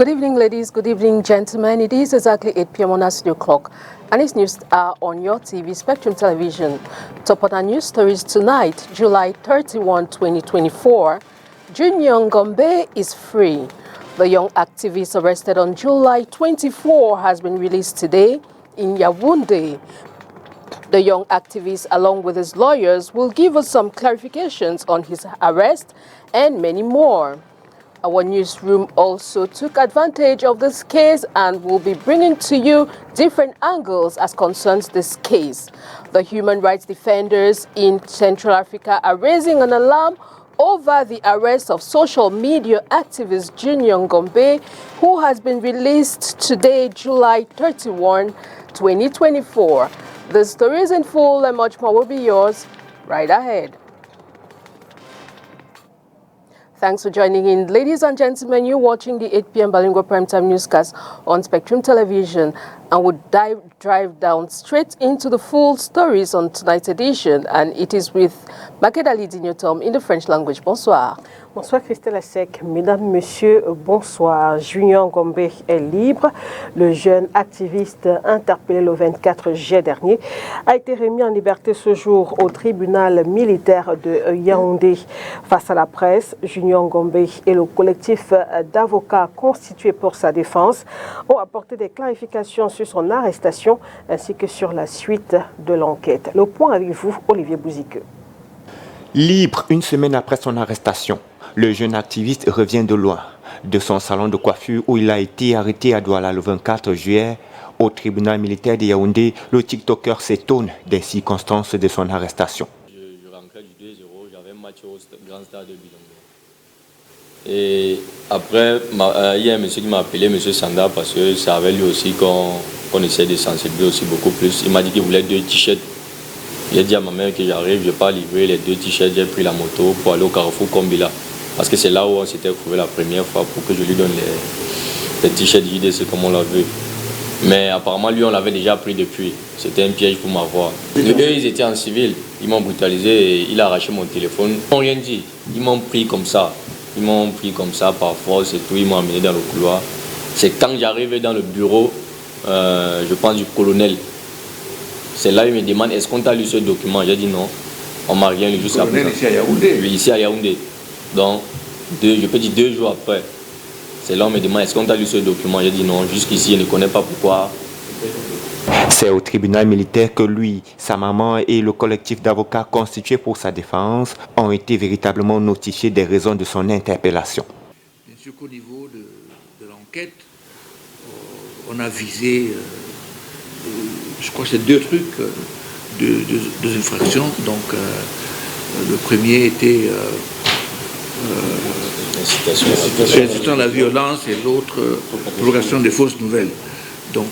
Good evening, ladies. Good evening, gentlemen. It is exactly 8 p.m. on our studio clock, and it's news on your TV, Spectrum Television. Top of our news stories tonight, July 31, 2024. Junior Gombe is free. The young activist arrested on July 24 has been released today in Yaoundé. The young activist, along with his lawyers, will give us some clarifications on his arrest and many more. Our newsroom also took advantage of this case and will be bringing to you different angles as concerns this case. The human rights defenders in Central Africa are raising an alarm over the arrest of social media activist Junior Gombe, who has been released today, July 31, 2024. The stories in full and much more will be yours right ahead. Thanks for joining in. Ladies and gentlemen, you're watching the 8 p.m. Bilingual Primetime Newscast on Spectrum Television, and we'll drive down straight into the full stories on tonight's edition, and it is with Makeda Lidinyotom in the French language. Bonsoir. Bonsoir Christelle Assec. Mesdames, Messieurs, bonsoir. Junior Gombe est libre. Le jeune activiste interpellé le 24 juillet dernier a été remis en liberté ce jour au tribunal militaire de Yaoundé. Face à la presse, Junior Gombe et le collectif d'avocats constitué pour sa défense ont apporté des clarifications sur son arrestation ainsi que sur la suite de l'enquête. Le point avec vous, Olivier Bouziqueux. Libre une semaine après son arrestation, le jeune activiste revient de loin, de son salon de coiffure où il a été arrêté à Douala le 24 juillet. Au tribunal militaire de Yaoundé, le TikToker s'étonne des circonstances de son arrestation. Je rentrais du 2-0, j'avais un match au Grand Stade de Bilongo. Et après, il y a un monsieur qui m'a appelé, monsieur Sanda, parce que c'est avec lui aussi qu'on essaie de sensibiliser aussi beaucoup plus. Il m'a dit qu'il voulait 2 t-shirts. J'ai dit à ma mère que j'arrive, je ne vais pas livrer les 2 t-shirts, j'ai pris la moto pour aller au Carrefour Kombila. Parce que c'est là où on s'était trouvé la première fois pour que je lui donne les t-shirts JDC comme on l'a vu. Mais apparemment, lui, on l'avait déjà pris depuis. C'était un piège pour m'avoir. Eux, ils étaient en civil. Ils m'ont brutalisé et il a arraché mon téléphone. Ils n'ont rien dit. Ils m'ont pris comme ça. Ils m'ont pris comme ça par force et tout. Ils m'ont amené dans le couloir. C'est quand j'arrivais dans le bureau, je pense du colonel. C'est là où il me demande, est-ce qu'on t'a lu ce document? J'ai dit non. On m'a rien lu jusqu'à présent. Ici à Yaoundé? Oui, ici à Yaoundé. Donc, je peux dire 2 jours après. C'est là où on me demande, est-ce qu'on t'a lu ce document? J'ai dit non, jusqu'ici, je ne connais pas pourquoi. C'est au tribunal militaire que lui, sa maman et le collectif d'avocats constitué pour sa défense ont été véritablement notifiés des raisons de son interpellation. Bien sûr qu'au niveau de l'enquête, on a visé, je crois que c'est 2 trucs, 2 infractions. Donc, le premier était incitation à la violence et l'autre, propagation des fausses nouvelles. Donc,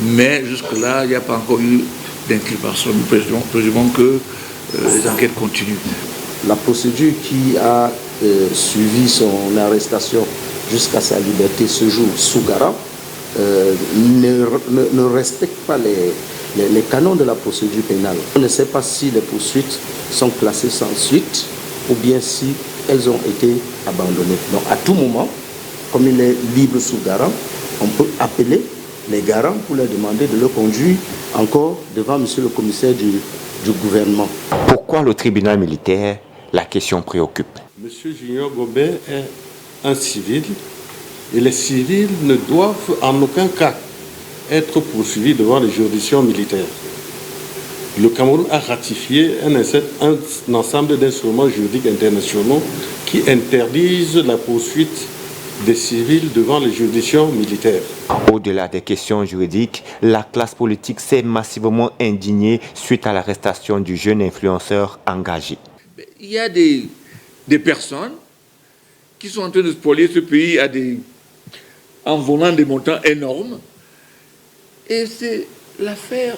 mais jusque-là, il n'y a pas encore eu d'inculpation. Nous présumons que les enquêtes continuent. La procédure qui a suivi son arrestation jusqu'à sa liberté ce jour sous garant ne respecte pas les canons de la procédure pénale. On ne sait pas si les poursuites sont classées sans suite ou bien si elles ont été abandonnées. Donc à tout moment, comme il est libre sous garant, on peut appeler les garants pour leur demander de le conduire encore devant monsieur le commissaire du gouvernement. Pourquoi le tribunal militaire? La question préoccupe. Monsieur Junior Gombe est un civil et les civils ne doivent en aucun cas être poursuivis devant les juridictions militaires. Le Cameroun a ratifié un ensemble d'instruments juridiques internationaux qui interdisent la poursuite des civils devant les juridictions militaires. Au-delà des questions juridiques, la classe politique s'est massivement indignée suite à l'arrestation du jeune influenceur engagé. Il y a des personnes qui sont en train de spolier ce pays en volant des montants énormes. Et c'est l'affaire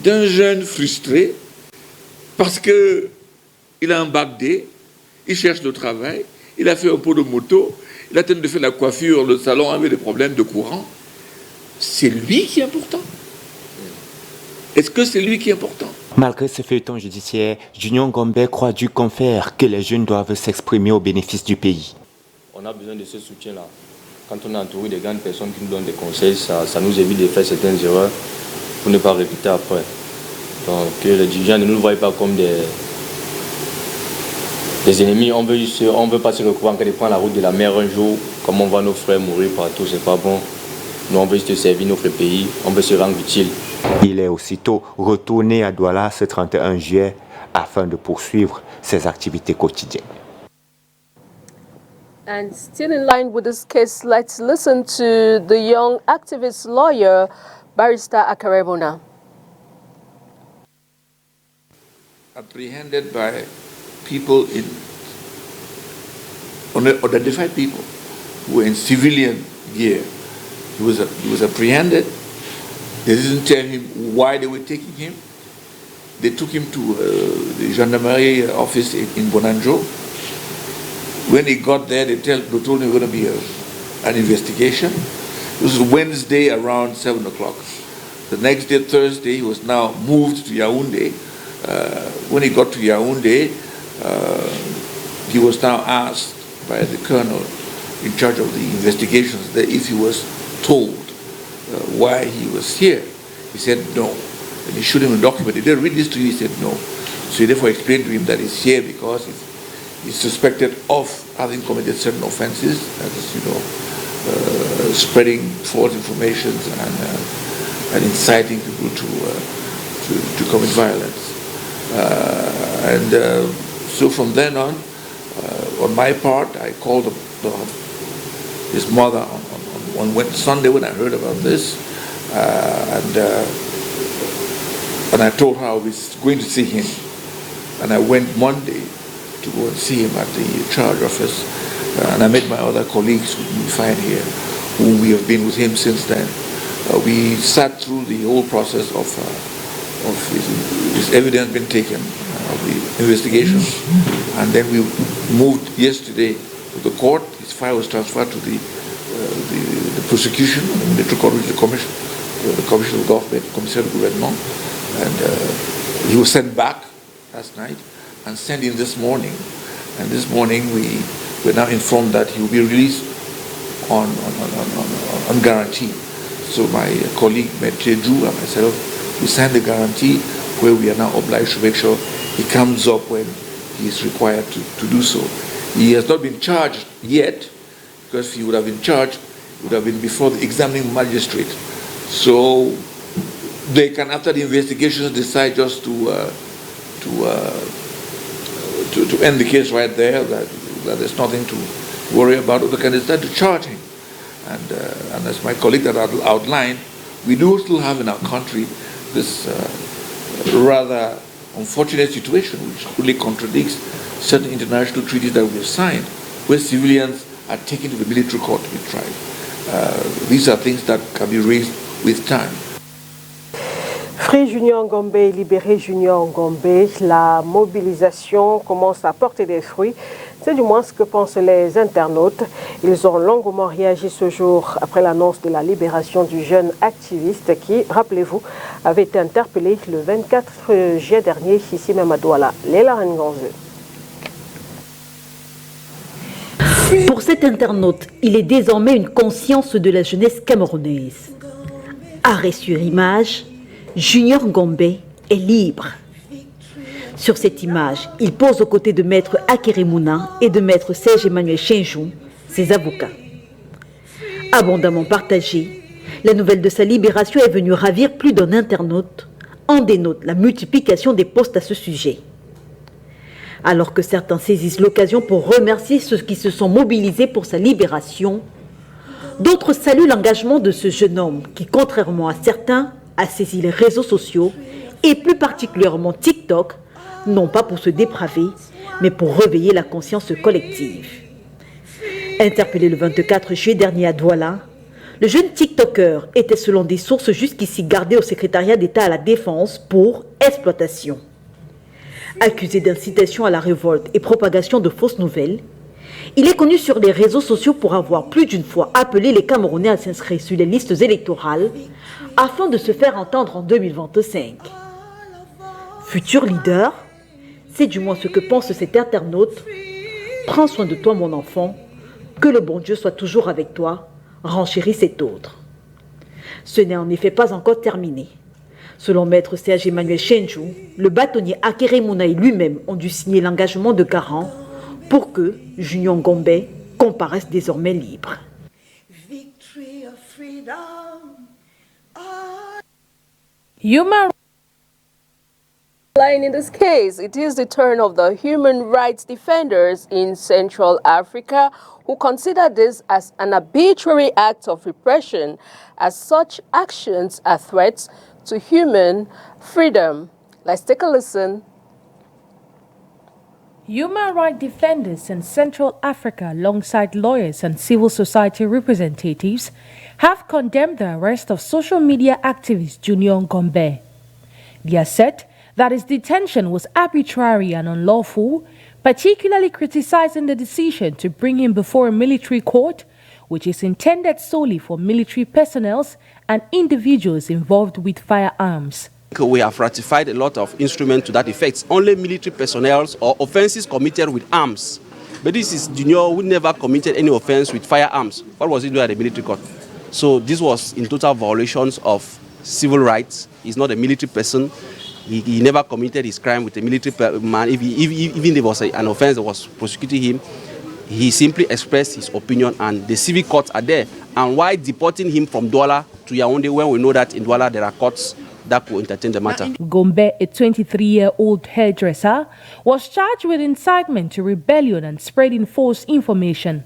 d'un jeune frustré parce qu'il a un bac D, il cherche le travail, il a fait un pot de moto, il a tenté de faire la coiffure, le salon avait des problèmes de courant. C'est lui qui est important. Est-ce que c'est lui qui est important? Malgré ce feuilleton judiciaire, Junior Gombe croit du confère que les jeunes doivent s'exprimer au bénéfice du pays. On a besoin de ce soutien-là. Quand on est entouré de grandes personnes qui nous donnent des conseils, ça nous évite de faire certaines erreurs pour ne pas répéter après. Donc les dirigeants ne nous voient pas comme des ennemis. On veut pas se retrouver en cas de prendre la route de la mer un jour, comme on voit nos frères mourir partout, c'est pas bon. Nous, on veut juste servir notre pays, on veut se rendre utile. Il est aussitôt retourné à Douala ce 31 juillet afin de poursuivre ses activités quotidiennes. And still in line with this case, let's listen to the young activist lawyer, Barrister Akarebona. Apprehended by people unidentified people who were in civilian gear. He was apprehended. They didn't tell him why they were taking him. They took him to the gendarmerie office in Bonanjo. When he got there, they told him there was going to be an investigation. This was Wednesday around 7 o'clock. The next day, Thursday, he was now moved to Yaoundé. When he got to Yaoundé, he was now asked by the colonel in charge of the investigations that if he was told why he was here. He said no. And he showed him a document. He didn't read this to you. He said no. So he therefore explained to him that he's here because he's suspected of having committed certain offenses, as you know, spreading false information and inciting people to commit violence. So from then on my part, I called his mother on Sunday when I heard about this, and I told her I was going to see him. And I went Monday to go and see him at the charge office. And I met my other colleagues who we find here, who we have been with him since then. We sat through the whole process of his evidence being taken, of the investigations, and then we moved yesterday to the court. His file was transferred to the prosecution, the commission of government, commissaire du gouvernement, and he was sent back last night and sent in this morning. And this morning we were now informed that he will be released on guarantee. So my colleague Jeju and myself, we signed the guarantee where we are now obliged to make sure he comes up when he is required to do so. He has not been charged yet, because if he would have been charged, it would have been before the examining magistrate. So they can, after the investigations, decide just to end the case right there, that there's nothing to worry about, or they can decide to charge him. And as my colleague that outlined, we do still have in our country this rather unfortunate situation which really contradicts certain international treaties that we have signed, where civilians are taken to the military court to be tried. These are things that can be raised with time. Free Junior Ngombe, libéré Junior Ngombe, la mobilisation commence à porter des fruits. C'est du moins ce que pensent les internautes. Ils ont longuement réagi ce jour après l'annonce de la libération du jeune activiste qui, rappelez-vous, avait été interpellé le 24 juillet dernier ici même à Douala. Léla Nganze. Pour cet internaute, il est désormais une conscience de la jeunesse camerounaise. Arrêt sur image, Junior Ngombe est libre. Sur cette image, il pose aux côtés de maître Akeremouna et de maître Serge Emmanuel Chenjou, ses avocats. Abondamment partagée, la nouvelle de sa libération est venue ravir plus d'un internaute, en dénote la multiplication des posts à ce sujet. Alors que certains saisissent l'occasion pour remercier ceux qui se sont mobilisés pour sa libération, d'autres saluent l'engagement de ce jeune homme qui, contrairement à certains, a saisi les réseaux sociaux et plus particulièrement TikTok, non pas pour se dépraver, mais pour réveiller la conscience collective. Interpellé le 24 juillet dernier à Douala, le jeune TikToker était selon des sources jusqu'ici gardé au secrétariat d'État à la Défense pour exploitation. Accusé d'incitation à la révolte et propagation de fausses nouvelles, il est connu sur les réseaux sociaux pour avoir plus d'une fois appelé les Camerounais à s'inscrire sur les listes électorales afin de se faire entendre en 2025. Futur leader, c'est du moins ce que pense cet internaute. Prends soin de toi mon enfant, que le bon Dieu soit toujours avec toi. renchérit cet autre. Ce n'est en effet pas encore terminé. Selon maître Serge Emmanuel Chenjou, le bâtonnier Akere Mounaï lui-même ont dû signer l'engagement de garant pour que Junior Ngombe comparaisse désormais libre. Human in this case, it is the turn of the human rights defenders in Central Africa who consider this as an arbitrary act of repression, as such actions are threats to human freedom. Let's take a listen. Human rights defenders in Central Africa, alongside lawyers and civil society representatives, have condemned the arrest of social media activist Junior Ngombe. They have said that his detention was arbitrary and unlawful, particularly criticizing the decision to bring him before a military court, which is intended solely for military personnel and individuals involved with firearms. We have ratified a lot of instruments to that effect. Only military personnel or offenses committed with arms. But this is Junior who never committed any offense with firearms. What was he doing at the military court? So this was in total violations of civil rights. He's not a military person. He never committed his crime with a military man. Even if there was an offense that was prosecuting him, he simply expressed his opinion, and the civic courts are there. And why deporting him from Douala to Yaoundé when we know that in Douala there are courts that could entertain the matter? Ngombe, a 23-year-old hairdresser, was charged with incitement to rebellion and spreading false information.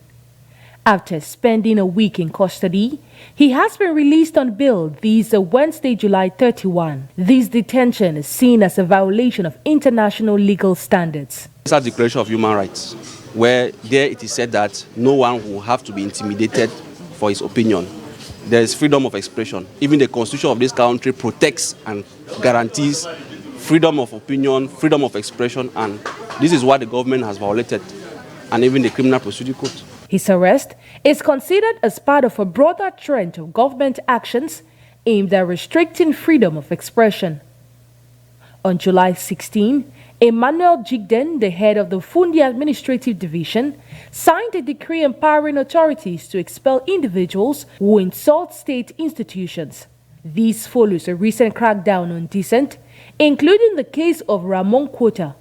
After spending a week in custody, he has been released on bail this Wednesday, July 31. This detention is seen as a violation of international legal standards. It's a declaration of human rights, where there it is said that no one will have to be intimidated for his opinion. There is freedom of expression. Even the constitution of this country protects and guarantees freedom of opinion, freedom of expression, and this is what the government has violated, and even the Criminal Procedure Code. His arrest is considered as part of a broader trend of government actions aimed at restricting freedom of expression. On July 16, Emmanuel Jigden, the head of the Fundi Administrative Division, signed a decree empowering authorities to expel individuals who insult state institutions. This follows a recent crackdown on dissent, including the case of Ramon Quota.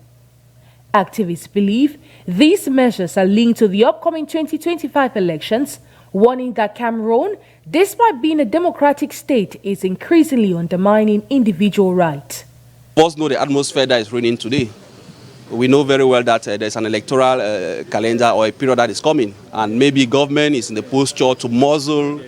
Activists believe these measures are linked to the upcoming 2025 elections, warning that Cameroon, despite being a democratic state, is increasingly undermining individual rights. We all know the atmosphere that is reigning today. We know very well that there's an electoral calendar or a period that is coming, and maybe government is in the posture to muzzle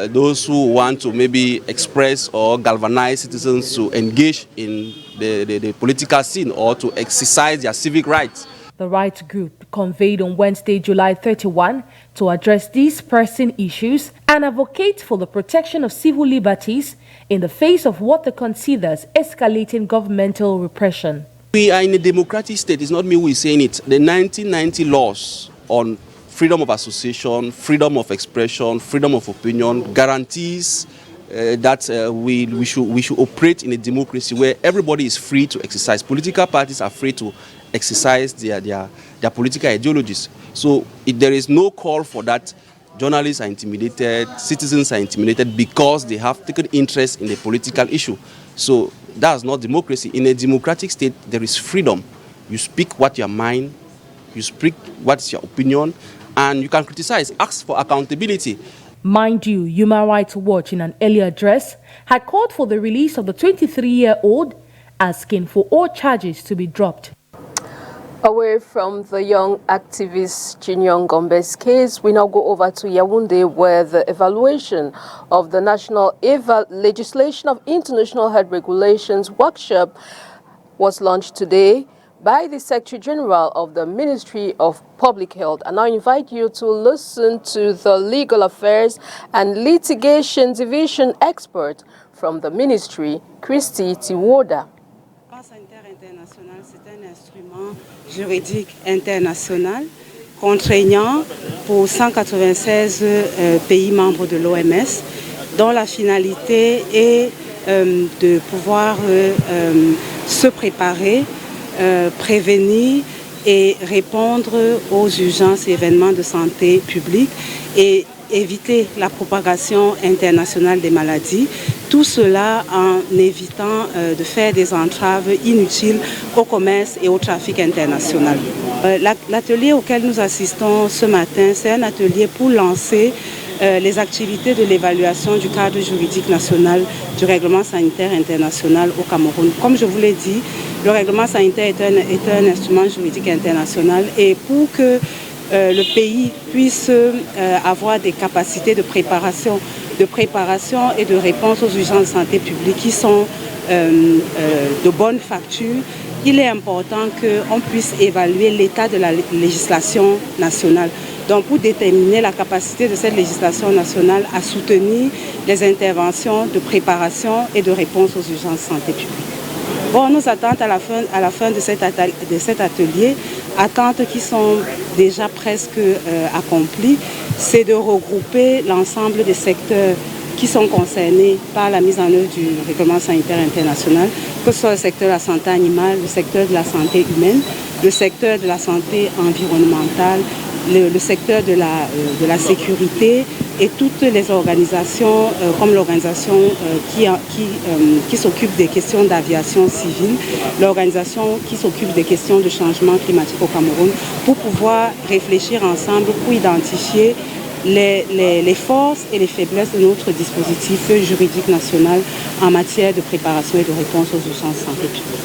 those who want to maybe express or galvanize citizens to engage in the political scene or to exercise their civic rights. The rights group convened on Wednesday, July 31, to address these pressing issues and advocate for the protection of civil liberties in the face of what they consider as escalating governmental repression. We are in a democratic state. It's not me who is saying it. The 1990 laws on freedom of association, freedom of expression, freedom of opinion guarantees that we should operate in a democracy where everybody is free to exercise. Political parties are free to exercise their political ideologies. So if there is no call for that, journalists are intimidated, citizens are intimidated because they have taken interest in the political issue. So that's not democracy. In a democratic state, there is freedom. You speak what your mind, you speak what's your opinion, and you can criticize, ask for accountability. Mind you, Human Rights Watch in an earlier address had called for the release of the 23-year-old, asking for all charges to be dropped. Away from the young activist Junior Ngombe's case, we now go over to Yaoundé, where the evaluation of the National Legislation of International Health Regulations workshop was launched today by the Secretary General of the Ministry of Public Health. And I invite you to listen to the Legal Affairs and Litigation Division expert from the Ministry, Christy Tiwoda. C'est un instrument juridique international contraignant pour 196 pays membres de l'OMS, dont la finalité est de pouvoir se préparer, prévenir et répondre aux urgences et événements de santé publique et éviter la propagation internationale des maladies, tout cela en évitant de faire des entraves inutiles au commerce et au trafic international. L'atelier auquel nous assistons ce matin, c'est un atelier pour lancer les activités de l'évaluation du cadre juridique national du règlement sanitaire international au Cameroun. Comme je vous l'ai dit, le règlement sanitaire est un instrument juridique international et pour que le pays puisse avoir des capacités de préparation et de réponse aux urgences de santé publique qui sont de bonne facture, il est important qu'on puisse évaluer l'état de la législation nationale. Donc pour déterminer la capacité de cette législation nationale à soutenir les interventions de préparation et de réponse aux urgences de santé publique. Bon, nos attentes à la fin de cet atelier, attentes qui sont déjà presque accomplies, c'est de regrouper l'ensemble des secteurs qui sont concernés par la mise en œuvre du règlement sanitaire international, que ce soit le secteur de la santé animale, le secteur de la santé humaine, le secteur de la santé environnementale, le secteur de la sécurité et toutes les organisations comme l'organisation qui s'occupe des questions d'aviation civile, l'organisation qui s'occupe des questions de changement climatique au Cameroun, pour pouvoir réfléchir ensemble pour identifier les forces et les faiblesses de notre dispositif juridique national en matière de préparation et de réponse aux urgences de santé publique.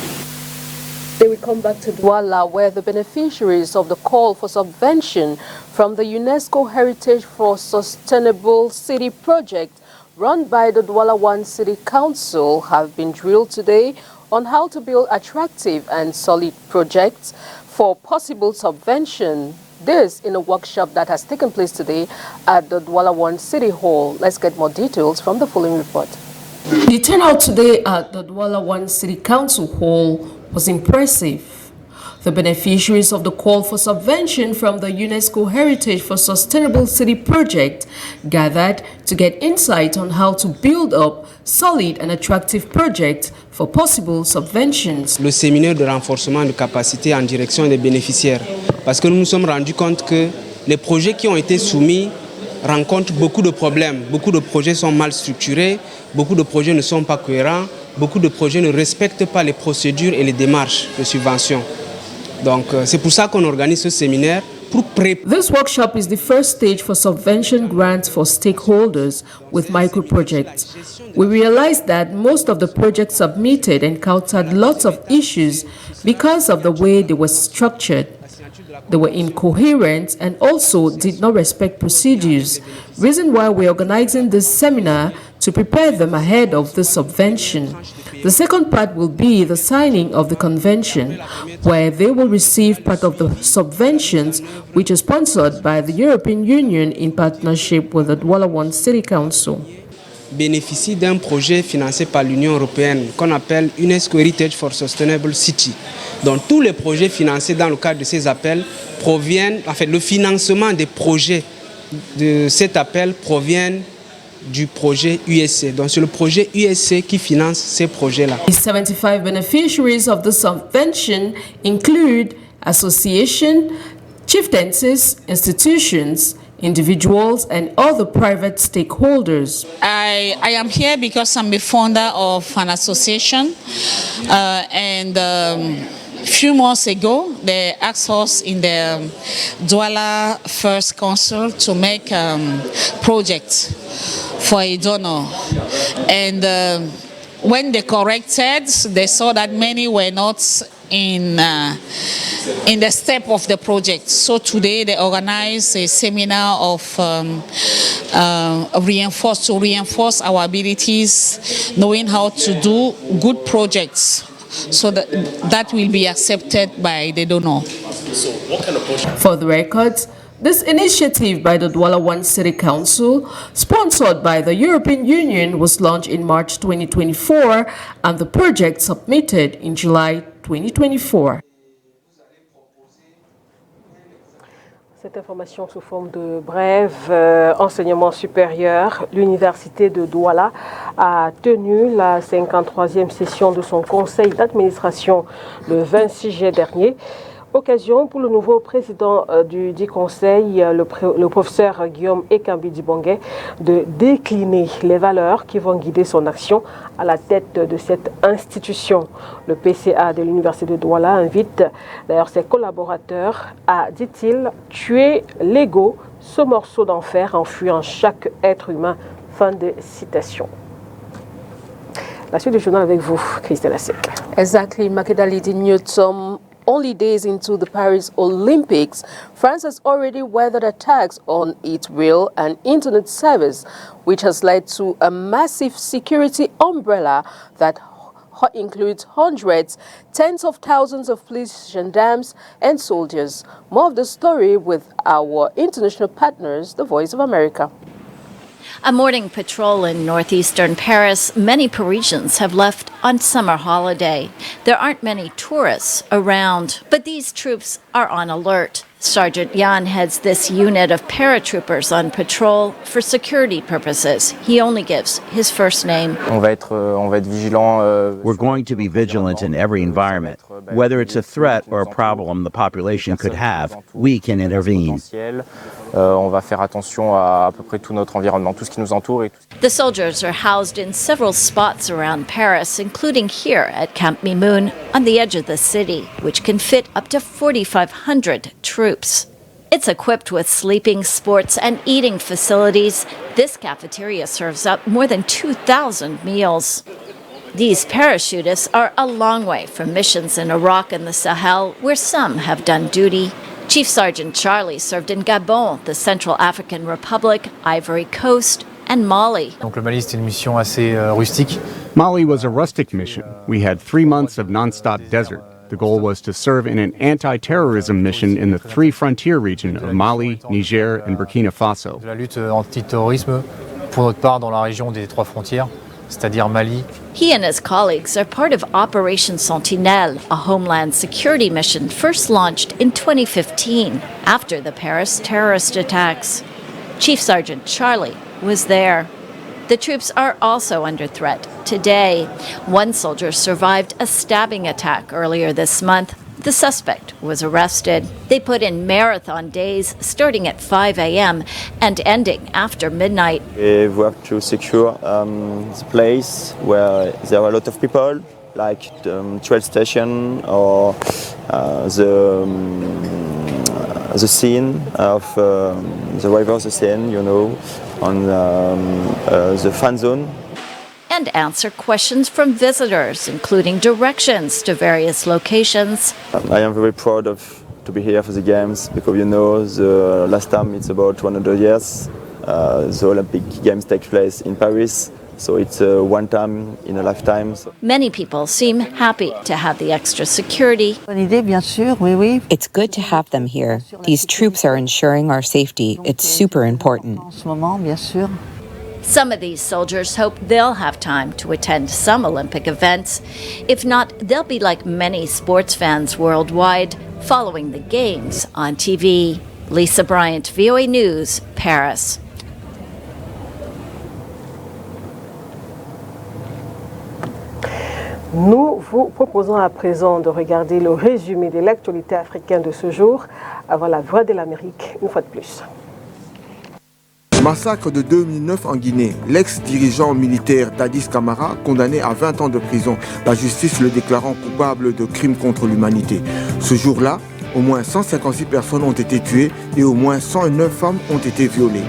Then we come back to Douala, where the beneficiaries of the call for subvention from the UNESCO Heritage for Sustainable City project run by the Douala One City Council have been drilled today on how to build attractive and solid projects for possible subvention. This in a workshop that has taken place today at the Douala One City Hall. Let's get more details from the following report. The turnout today at the Douala One City Council Hall was impressive. The beneficiaries of the call for subvention from the UNESCO Heritage for Sustainable City project gathered to get insight on how to build up solid and attractive projects for possible subventions. Le séminaire de renforcement de capacité en direction des bénéficiaires, parce que nous nous sommes rendus compte que les projets qui ont été soumis rencontrent beaucoup de problèmes. Beaucoup de projets sont mal structurés, beaucoup de projets ne sont pas cohérents, beaucoup de projets ne respectent pas les procédures et les démarches de subvention. Donc c'est pour ça qu'on organise ce séminaire. This workshop is the first stage for subvention grants for stakeholders with micro-projects. We realized that most of the projects submitted encountered lots of issues because of the way they were structured. They were incoherent and also did not respect procedures, reason why we're organizing this seminar to prepare them ahead of the subvention. The second part will be the signing of the convention, where they will receive part of the subventions, which is sponsored by the European Union in partnership with the Douala One City Council. Bénéficie d'un projet financé par l'Union européenne qu'on appelle UNESCO Heritage for Sustainable City. Donc tous les projets financés dans le cadre de ces appels proviennent, en fait le financement des projets de cet appel proviennent du projet USC. Donc c'est le projet USC qui finance ces projets-là. The 75 beneficiaries of the subvention include associations, chieftaincies, institutions, individuals and other private stakeholders. I am here because I'm a founder of an association and a few months ago they asked us in the Douala First Council to make projects for a donor, and when they corrected, they saw that many were not in the step of the project. So today they organize a seminar of reinforce our abilities, knowing how to do good projects, so that will be accepted by the donor. So what kind of project? For the record, this initiative by the Douala One City Council, sponsored by the European Union, was launched in March 2024 and the project submitted in July 2024. Cette information sous forme de brève, enseignement supérieur, l'université de Douala a tenu la 53e session de son conseil d'administration le 26 juillet dernier. Occasion pour le nouveau président du conseil, le professeur Guillaume Ekambi Dibongué, de décliner les valeurs qui vont guider son action à la tête de cette institution. Le PCA de l'Université de Douala invite d'ailleurs ses collaborateurs à, dit-il, tuer l'ego, ce morceau d'enfer enfui en chaque être humain. Fin de citation. La suite du journal avec vous, Christelle Asek. Exactly, Makedalidi Newton. Only days into the Paris Olympics, France has already weathered attacks on its rail and internet service, which has led to a massive security umbrella that includes hundreds, tens of thousands of police, gendarmes, and soldiers. More of the story with our international partners, the Voice of America. A morning patrol in northeastern Paris, many Parisians have left on summer holiday. There aren't many tourists around, but these troops are on alert. Sergeant Jan heads this unit of paratroopers on patrol for security purposes. He only gives his first name. We're going to be vigilant in every environment. Whether it's a threat or a problem the population could have, we can intervene. The soldiers are housed in several spots around Paris, including here at Camp Mimoun on the edge of the city, which can fit up to 4,500 troops. It's equipped with sleeping, sports, and eating facilities. This cafeteria serves up more than 2,000 meals. These parachutists are a long way from missions in Iraq and the Sahel, where some have done duty. Chief Sergeant Charlie served in Gabon, the Central African Republic, Ivory Coast, and Mali. Donc le Mali, c'était une mission assez rustique. Mali was a rustic mission. We had 3 months of non-stop desert. The goal was to serve in an anti-terrorism mission in the 3 frontier regions of Mali, Niger, and Burkina Faso. De la lutte anti-terrorisme, pour notre part, dans la région des 3 frontières, c'est-à-dire Mali. He and his colleagues are part of Operation Sentinelle, a homeland security mission first launched in 2015 after the Paris terrorist attacks. Chief Sergeant Charlie was there. The troops are also under threat today. One soldier survived a stabbing attack earlier this month. The suspect was arrested. They put in marathon days starting at 5 a.m. and ending after midnight. We have to secure the place where there are a lot of people, like the train station or the scene of the river, the Seine, you know, on the fan zone. And answer questions from visitors, including directions to various locations. I am very proud to be here for the Games because, you know, the last time it's about 100 years. The Olympic Games take place in Paris. So it's one time in a lifetime. Many people seem happy to have the extra security. It's good to have them here. These troops are ensuring our safety. It's super important. Some of these soldiers hope they'll have time to attend some Olympic events. If not, they'll be like many sports fans worldwide, following the Games on TV. Lisa Bryant, VOA News, Paris. Nous vous proposons à présent de regarder le résumé de l'actualité africaine de ce jour avant la Voix de l'Amérique, une fois de plus. Massacre de 2009 en Guinée. L'ex-dirigeant militaire Dadis Camara, condamné à 20 ans de prison, la justice le déclarant coupable de crimes contre l'humanité. Ce jour-là, au moins 156 personnes ont été tuées et au moins 109 femmes ont été violées.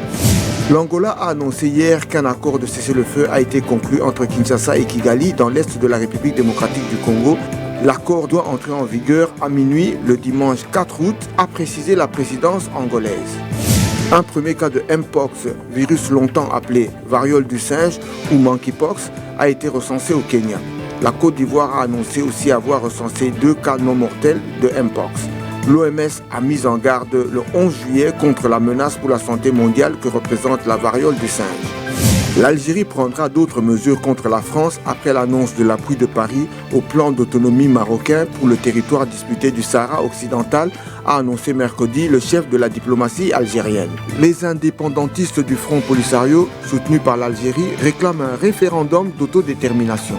L'Angola a annoncé hier qu'un accord de cessez-le-feu a été conclu entre Kinshasa et Kigali dans l'est de la République démocratique du Congo. L'accord doit entrer en vigueur à minuit le dimanche 4 août, a précisé la présidence angolaise. Un premier cas de Mpox, virus longtemps appelé variole du singe ou monkeypox, a été recensé au Kenya. La Côte d'Ivoire a annoncé aussi avoir recensé 2 cas non mortels de Mpox. L'OMS a mis en garde le 11 juillet contre la menace pour la santé mondiale que représente la variole du singe. L'Algérie prendra d'autres mesures contre la France après l'annonce de l'appui de Paris au plan d'autonomie marocain pour le territoire disputé du Sahara occidental, a annoncé mercredi le chef de la diplomatie algérienne. Les indépendantistes du Front Polisario, soutenus par l'Algérie, réclament un référendum d'autodétermination.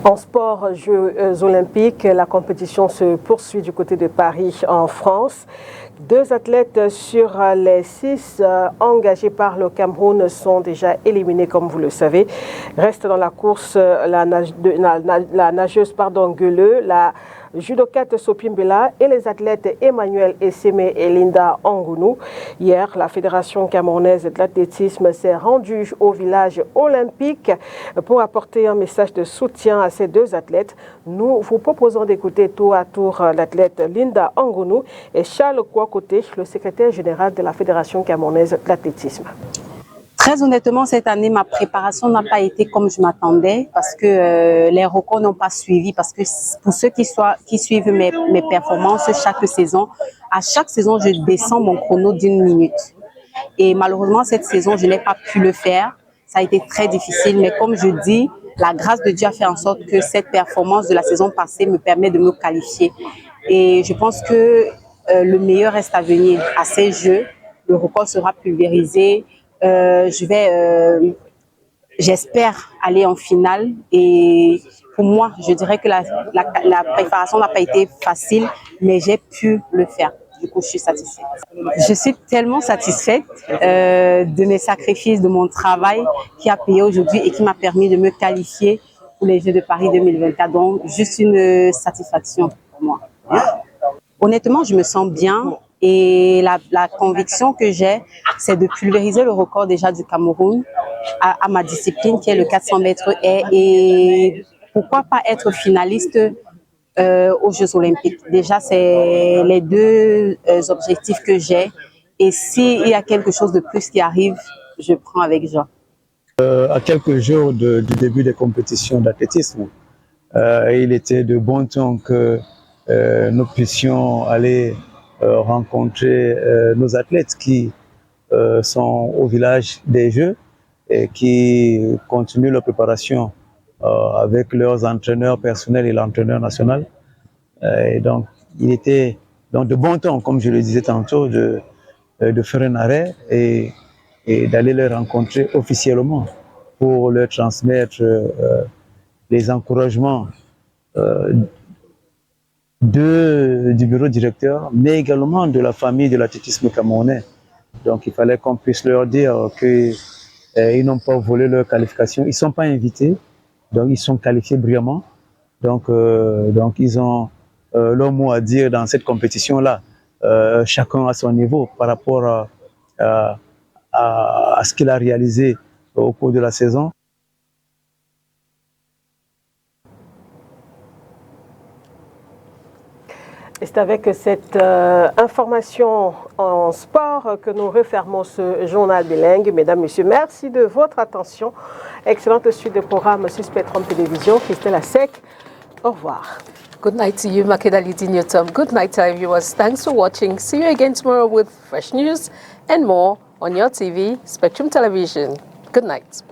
En sport, Jeux olympiques, la compétition se poursuit du côté de Paris en France. 2 athlètes sur les 6 engagés par le Cameroun sont déjà éliminés, comme vous le savez. Reste dans la course la nageuse Gueuleux, la judokate Sopimbela et les athlètes Emmanuel Esseme et Linda Angounou. Hier, la Fédération camerounaise de l'athlétisme s'est rendue au village olympique pour apporter un message de soutien à ces 2 athlètes. Nous vous proposons d'écouter tour à tour l'athlète Linda Angounou et Charles Kouakoté, le secrétaire général de la Fédération camerounaise de l'athlétisme. Très honnêtement, cette année, ma préparation n'a pas été comme je m'attendais parce que les records n'ont pas suivi. Parce que pour ceux qui suivent mes performances chaque saison, à chaque saison, je descends mon chrono d'1 minute. Et malheureusement, cette saison, je n'ai pas pu le faire. Ça a été très difficile. Mais comme je dis, la grâce de Dieu a fait en sorte que cette performance de la saison passée me permet de me qualifier. Et je pense que le meilleur reste à venir à ces Jeux. Le record sera pulvérisé. J'espère aller en finale et pour moi, je dirais que la préparation n'a pas été facile, mais j'ai pu le faire. Du coup, je suis satisfaite. Je suis tellement satisfaite de mes sacrifices, de mon travail qui a payé aujourd'hui et qui m'a permis de me qualifier pour les Jeux de Paris 2024. Donc, juste une satisfaction pour moi. Honnêtement, je me sens bien. Et la conviction que j'ai, c'est de pulvériser le record déjà du Cameroun à ma discipline qui est le 400 mètres haies et pourquoi pas être finaliste aux Jeux olympiques. Déjà, c'est les 2 objectifs que j'ai et s'il y a quelque chose de plus qui arrive, je prends avec joie. À quelques jours du début des compétitions d'athlétisme, il était de bon ton que nous puissions aller rencontrer nos athlètes qui sont au village des Jeux et qui continuent leur préparation avec leurs entraîneurs personnels et l'entraîneur national. Et donc, il était de bon temps, comme je le disais tantôt, de faire un arrêt et d'aller les rencontrer officiellement pour leur transmettre les encouragements du bureau directeur, mais également de la famille de l'athlétisme camerounais. Donc il fallait qu'on puisse leur dire qu'ils n'ont pas volé leur qualification, ils ne sont pas invités, donc ils sont qualifiés brillamment. Donc ils ont leur mot à dire dans cette compétition-là, chacun à son niveau par rapport à ce qu'il a réalisé au cours de la saison. Et c'est avec cette information en sport que nous refermons ce journal bilingue. Mesdames, Messieurs, merci de votre attention. Excellente suite de programmes sur Spectrum Télévision. Christelle Asek, au revoir. Good night to you, Makeda Lidinyotom. Good night to our viewers. Thanks for watching. See you again tomorrow with fresh news and more on your TV, Spectrum Television. Good night.